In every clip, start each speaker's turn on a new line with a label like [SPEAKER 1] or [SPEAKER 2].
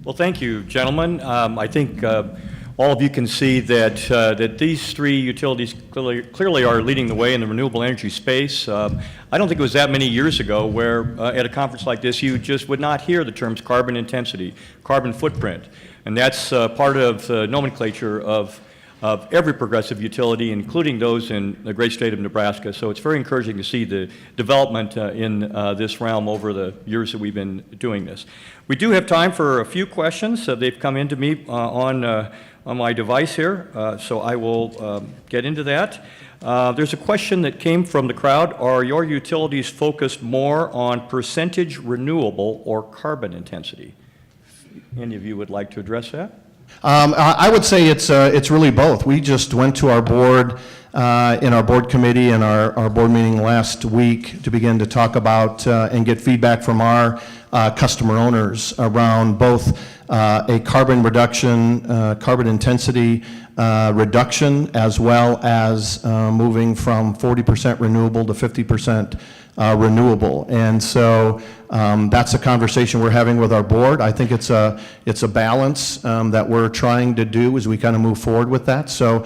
[SPEAKER 1] Well, thank you, gentlemen. I think all of you can see that that these three utilities clearly are leading the way in the renewable energy space. I don't think it was that many years ago where at a conference like this you just would not hear the terms carbon intensity, carbon footprint, and that's part of the nomenclature of every progressive utility, including those in the great state of Nebraska. So it's very encouraging to see the development in this realm over the years that we've been doing this. We do have time for a few questions. They've come into me on my device here, so I will get into that. There's a question that came from the crowd. Are your utilities focused more on percentage renewable or carbon intensity? Any of you would like to address that?
[SPEAKER 2] I would say it's really both. We just went to our board in our board committee and our board meeting last week to begin to talk about and get feedback from our customer owners around both a carbon reduction, carbon intensity reduction, as well as moving from 40% renewable to 50% renewable. And so that's a conversation we're having with our board. I think it's a balance that we're trying to do as we kind of move forward with that. So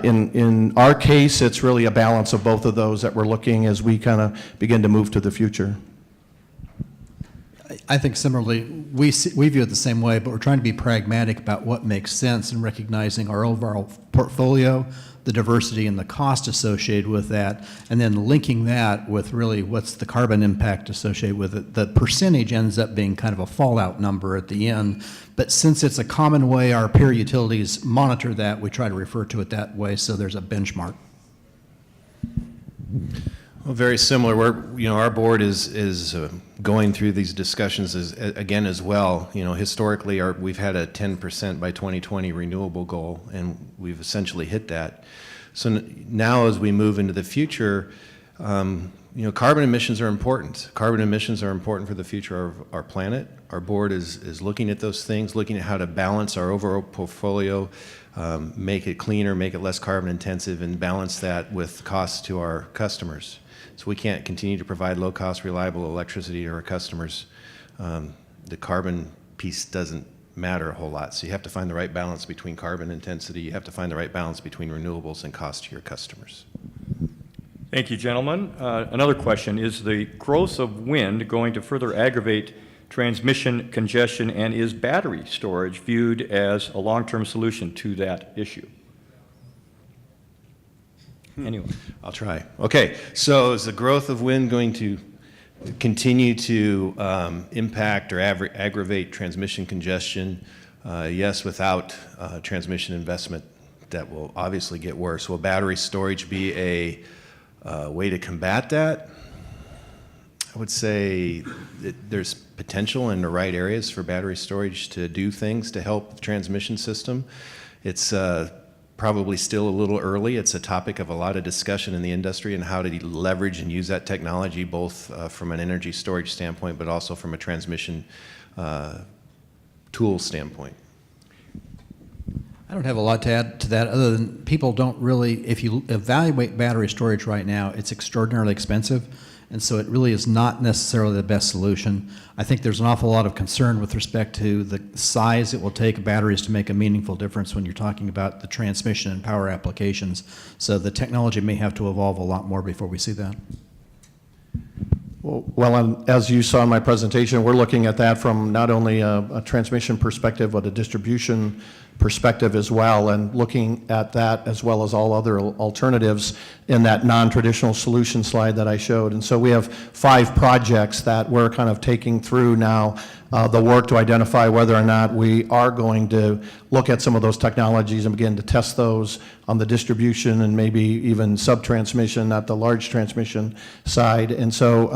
[SPEAKER 2] in our case, it's really a balance of both of those that we're looking as we kind of begin to move to the future.
[SPEAKER 3] I think similarly, we view it the same way, but we're trying to be pragmatic about what makes sense and recognizing our overall portfolio, the diversity and the cost associated with that, and then linking that with really what's the carbon impact associated with it. The percentage ends up being kind of a fallout number at the end, but since it's a common way our peer utilities monitor that, we try to refer to it that way so there's a benchmark.
[SPEAKER 4] Well, very similar. Our board is going through these discussions again as well. Historically, we've had a 10% by 2020 renewable goal, and we've essentially hit that. So now, as we move into the future, carbon emissions are important. Carbon emissions are important for the future of our planet. Our board is looking at those things, looking at how to balance our overall portfolio, make it cleaner, make it less carbon intensive, and balance that with costs to our customers. So we can't continue to provide low-cost, reliable electricity to our customers. The carbon piece doesn't matter a whole lot. So you have to find the right balance between carbon intensity. You have to find the right balance between renewables and cost to your customers.
[SPEAKER 1] Thank you, gentlemen. Another question. Is the growth of wind going to further aggravate transmission congestion, and is battery storage viewed as a long-term solution to that issue? Anyway.
[SPEAKER 4] I'll try. Okay, so is the growth of wind going to continue to impact or aggravate transmission congestion? Yes, without transmission investment, that will obviously get worse. Will battery storage be a way to combat that? I would say that there's potential in the right areas for battery storage to do things to help the transmission system. It's probably still a little early. It's a topic of a lot of discussion in the industry and how to leverage and use that technology both from an energy storage standpoint but also from a transmission tool standpoint.
[SPEAKER 3] I don't have a lot to add to that other than people don't really, if you evaluate battery storage right now, it's extraordinarily expensive. And so it really is not necessarily the best solution. I think there's an awful lot of concern with respect to the size it will take batteries to make a meaningful difference when you're talking about the transmission and power applications. So the technology may have to evolve a lot more before we see that.
[SPEAKER 2] Well, as you saw in my presentation, we're looking at that from not only a transmission perspective, but a distribution perspective as well, and looking at that as well as all other alternatives in that non-traditional solution slide that I showed. And so we have 5 projects that we're kind of taking through now the work to identify whether or not we are going to look at some of those technologies and begin to test those on the distribution and maybe even sub-transmission, not the large transmission side. And so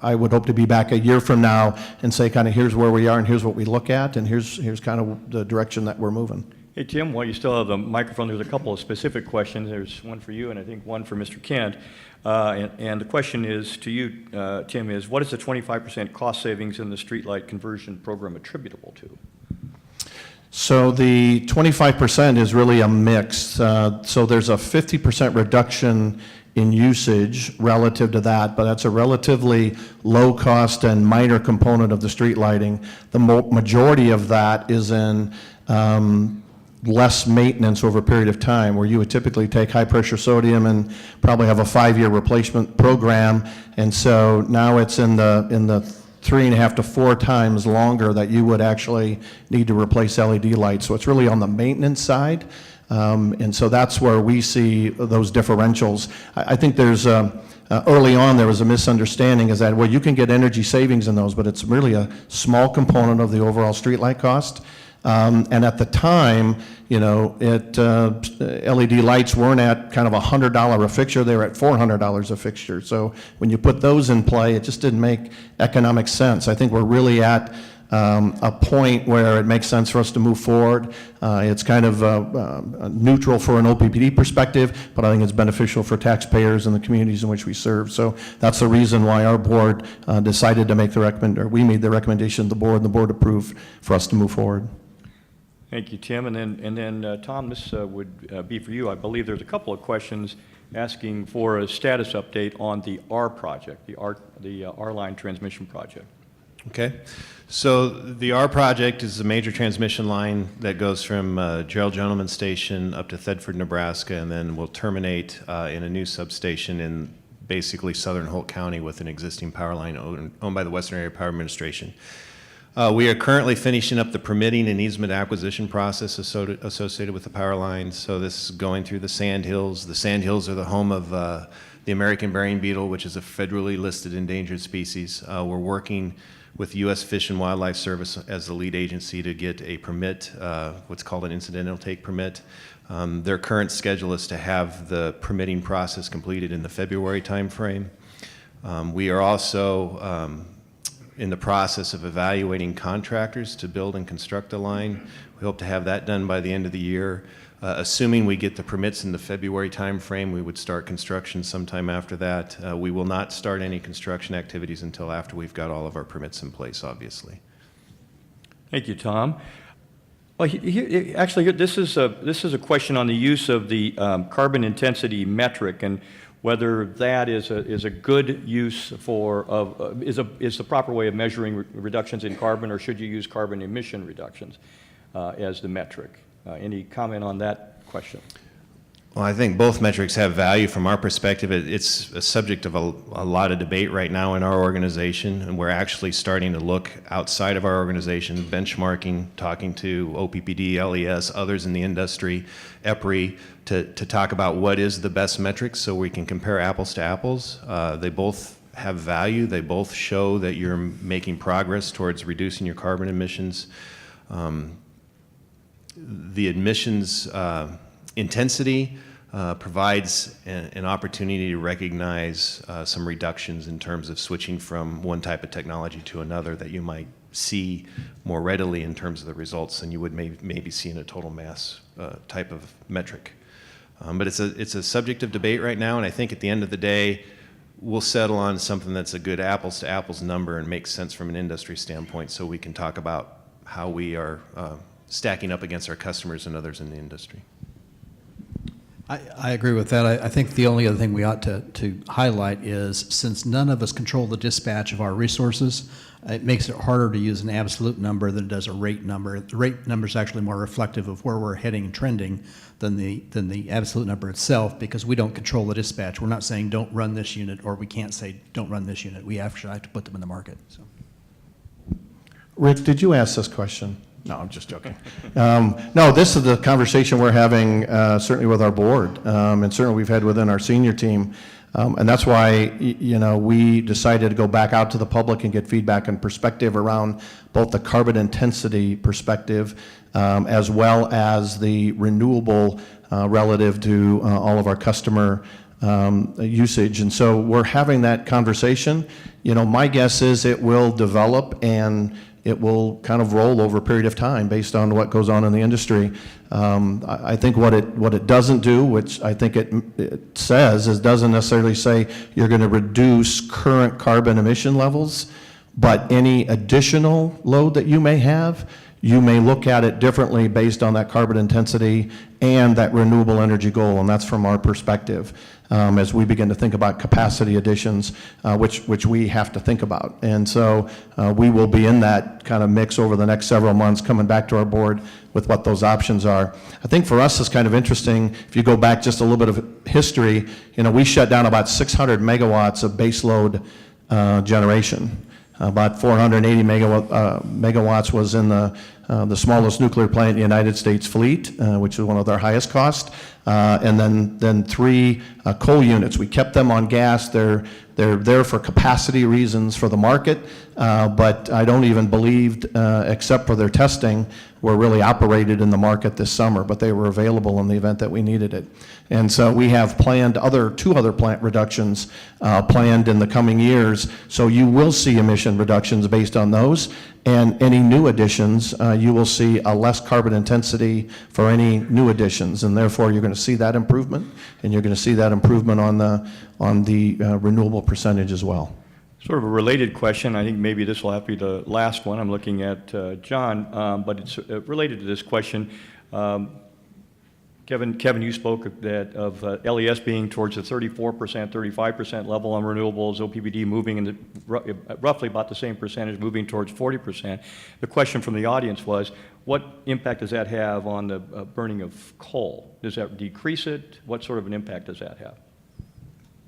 [SPEAKER 2] I would hope to be back a year from now and say kind of here's where we are and here's what we look at and here's kind of the direction that we're moving.
[SPEAKER 1] Hey, Tim, while you still have the microphone, there's a couple of specific questions. There's one for you and I think one for Mr. Kent. And the question is to you, Tim, is what is the 25% cost savings in the streetlight conversion program attributable to?
[SPEAKER 2] So the 25% is really a mix. So there's a 50% reduction in usage relative to that, but that's a relatively low cost and minor component of the street lighting. The majority of that is in less maintenance over a period of time, where you would typically take high-pressure sodium and probably have a 5-year replacement program, and so now it's in the 3.5 to 4 times longer that you would actually need to replace LED lights. So it's really on the maintenance side, and so that's where we see those differentials. I think there's early on there was a misunderstanding, is that, well, you can get energy savings in those, but it's really a small component of the overall streetlight cost. And at the time, you know, LED lights weren't at kind of $100 a fixture, they were at $400 a fixture. So when you put those in play, it just didn't make economic sense. I think we're really at a point where it makes sense for us to move forward. It's kind of neutral for an OPPD perspective, but I think it's beneficial for taxpayers and the communities in which we serve. So that's the reason why our board decided to make we made the recommendation to the board, and the board approved for us to move forward.
[SPEAKER 1] Thank you, Tim. And then Tom, this would be for you. I believe there's a couple of questions asking for a status update on the R project, the R-line transmission project.
[SPEAKER 4] Okay. So the R project is a major transmission line that goes from Gerald Gentleman Station up to Thedford, Nebraska, and then will terminate in a new substation in basically southern Holt County with an existing power line owned by the Western Area Power Administration. We are currently finishing up the permitting and easement acquisition process associated with the power lines. So this is going through the sand hills. The sand hills are the home of the American burying beetle, which is a federally listed endangered species. We're working with U.S. Fish and Wildlife Service as the lead agency to get a permit, what's called an incidental take permit. Their current schedule is to have the permitting process completed in the February timeframe. We are also in the process of evaluating contractors to build and construct a line. We hope to have that done by the end of the year. Assuming we get the permits in the February timeframe, we would start construction sometime after that. We will not start any construction activities until after we've got all of our permits in place, obviously.
[SPEAKER 1] Thank you, Tom. Well, actually, this is a question on the use of the carbon intensity metric, and whether that is a good use is the proper way of measuring reductions in carbon, or should you use carbon emission reductions as the metric? Any comment on that question?
[SPEAKER 4] Well, I think both metrics have value from our perspective. It's a subject of a lot of debate right now in our organization, and we're actually starting to look outside of our organization, benchmarking, talking to OPPD, LES, others in the industry, EPRI, to talk about what is the best metrics so we can compare apples to apples. They both have value. They both show that you're making progress towards reducing your carbon emissions. The emissions intensity provides an opportunity to recognize some reductions in terms of switching from one type of technology to another that you might see more readily in terms of the results than you would maybe see in a total mass type of metric. But it's a subject of debate right now, and I think at the end of the day, we'll settle on something that's a good apples to apples number and makes sense from an industry standpoint, so we can talk about how we are stacking up against our customers and others in the industry.
[SPEAKER 3] I agree with that. I think the only other thing we ought to highlight is, since none of us control the dispatch of our resources, it makes it harder to use an absolute number than it does a rate number. The rate number is actually more reflective of where we're heading and trending than the absolute number itself, because we don't control the dispatch. We're not saying don't run this unit, or we can't say don't run this unit. We actually have to put them in the market. So.
[SPEAKER 2] Rick, did you ask this question? No, I'm just joking. No, this is the conversation we're having certainly with our board, and certainly we've had within our senior team, and that's why we decided to go back out to the public and get feedback and perspective around both the carbon intensity perspective as well as the renewable relative to all of our customer usage. And so we're having that conversation. My guess is it will develop and it will kind of roll over a period of time based on what goes on in the industry. I think what it doesn't do, which I think it says, is doesn't necessarily say you're going to reduce current carbon emission levels, but any additional load that you may have, you may look at it differently based on that carbon intensity and that renewable energy goal, and that's from our perspective. as we begin to think about capacity additions, which we have to think about. And so we will be in that kind of mix over the next several months, coming back to our board with what those options are. I think for us it's kind of interesting, if you go back just a little bit of history, we shut down about 600 megawatts of baseload generation. About 480 megawatts was in the smallest nuclear plant in the United States fleet, which is one of their highest cost, and then 3 coal units. We kept them on gas. They're there for capacity reasons for the market, but I don't even believe, except for their testing, were really operated in the market this summer, but they were available in the event that we needed it. And so we have planned 2 other plant reductions planned in the coming years, so you will see emission reductions based on those, and any new additions, you will see a less carbon intensity for any new additions, and therefore you're going to see that improvement, and you're going to see that improvement on the renewable percentage as well.
[SPEAKER 1] Sort of a related question, I think maybe this will have to be the last one. I'm looking at John, but it's related to this question. Kevin, you spoke of LES being towards the 34%, 35% level on renewables, OPPD moving in roughly about the same percentage, moving towards 40%. The question from the audience was, what impact does that have on the burning of coal? Does that decrease it? What sort of an impact does that have?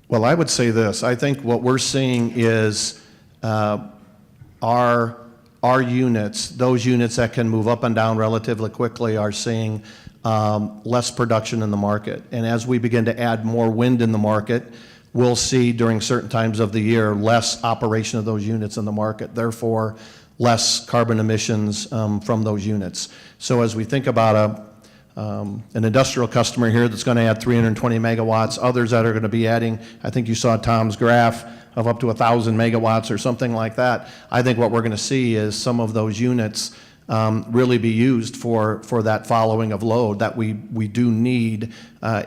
[SPEAKER 2] Well, I would say this. I think what we're seeing is our units, those units that can move up and down relatively quickly, are seeing less production in the market. And as we begin to add more wind in the market, we'll see during certain times of the year less operation of those units in the market, therefore less carbon emissions from those units. So as we think about an industrial customer here that's going to add 320 megawatts, others that are going to be adding, I think you saw Tom's graph of up to 1,000 megawatts or something like that. I think what we're going to see is some of those units really be used for that following of load that we do need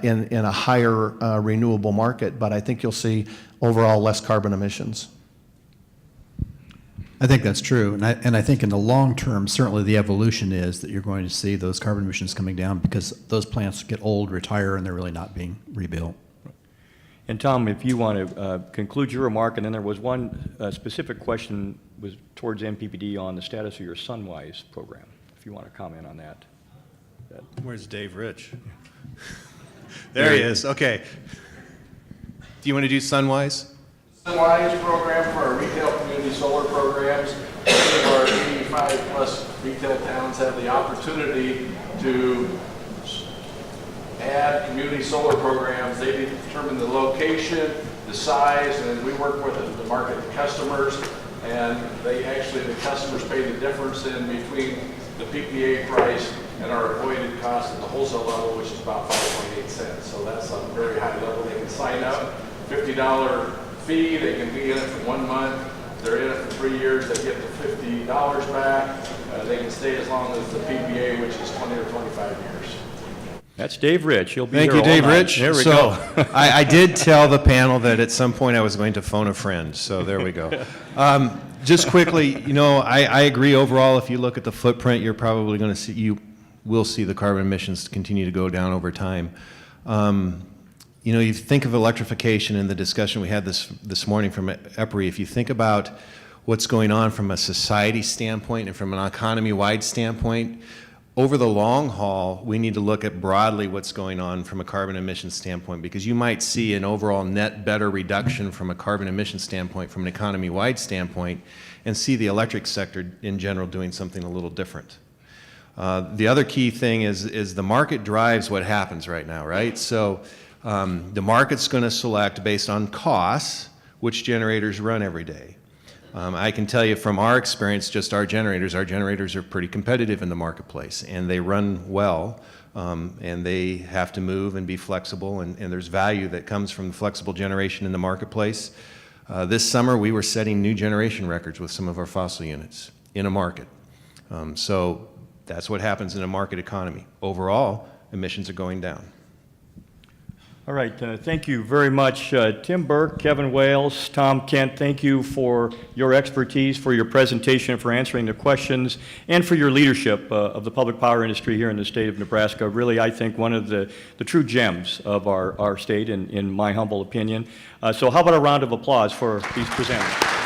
[SPEAKER 2] in a higher renewable market, but I think you'll see overall less carbon emissions.
[SPEAKER 3] I think that's true, and I think in the long term, certainly the evolution is that you're going to see those carbon emissions coming down because those plants get old, retire, and they're really not being rebuilt.
[SPEAKER 1] And Tom, if you want to conclude your remark, and then there was one specific question was towards NPPD on the status of your Sunwise program, if you want to comment on that.
[SPEAKER 4] Where's Dave Rich? There he is, okay. Do you want to do Sunwise?
[SPEAKER 5] Luncheon program for our retail community solar programs. Many of our 85+ retail towns have the opportunity to add community solar programs. They determine the location, the size, and we work with the market customers, and the customers pay the difference in between the PPA price and our avoided cost at the wholesale level, which is about 5.8 cents. So that's a very high level. They can sign up, $50 fee, they can be in it for 1 month. They're in it for 3 years, they get the $50 back. They can stay as long as the PPA, which is 20 or 25 years.
[SPEAKER 1] That's Dave Rich. He'll be
[SPEAKER 4] Thank
[SPEAKER 1] here
[SPEAKER 4] you,
[SPEAKER 1] all
[SPEAKER 4] Dave
[SPEAKER 1] night.
[SPEAKER 4] Rich.
[SPEAKER 1] There we
[SPEAKER 4] So,
[SPEAKER 1] go.
[SPEAKER 4] I did tell the panel that at some point I was going to phone a friend, so there we go. Just quickly, I agree overall. If you look at the footprint, you're probably going to see, you will see the carbon emissions continue to go down over time. You think of electrification in the discussion we had this morning from EPRI. If you think about what's going on from a society standpoint and from an economy-wide standpoint, over the long haul, we need to look at broadly what's going on from a carbon emission standpoint, because you might see an overall net better reduction from a carbon emission standpoint, from an economy-wide standpoint, and see the electric sector in general doing something a little different. The other key thing is the market drives what happens right now, right? So the market's going to select based on costs which generators run every day. I can tell you from our experience, just our generators are pretty competitive in the marketplace, and they run well, and they have to move and be flexible, and there's value that comes from flexible generation in the marketplace. This summer, we were setting new generation records with some of our fossil units in a market. So that's what happens in a market economy. Overall, emissions are going down.
[SPEAKER 1] All right, thank you very much. Tim Burke, Kevin Wailes, Tom Kent, thank you for your expertise, for your presentation, for answering the questions, and for your leadership of the public power industry here in the state of Nebraska. Really, I think one of the true gems of our state, in my humble opinion. So how about a round of applause for these presenters?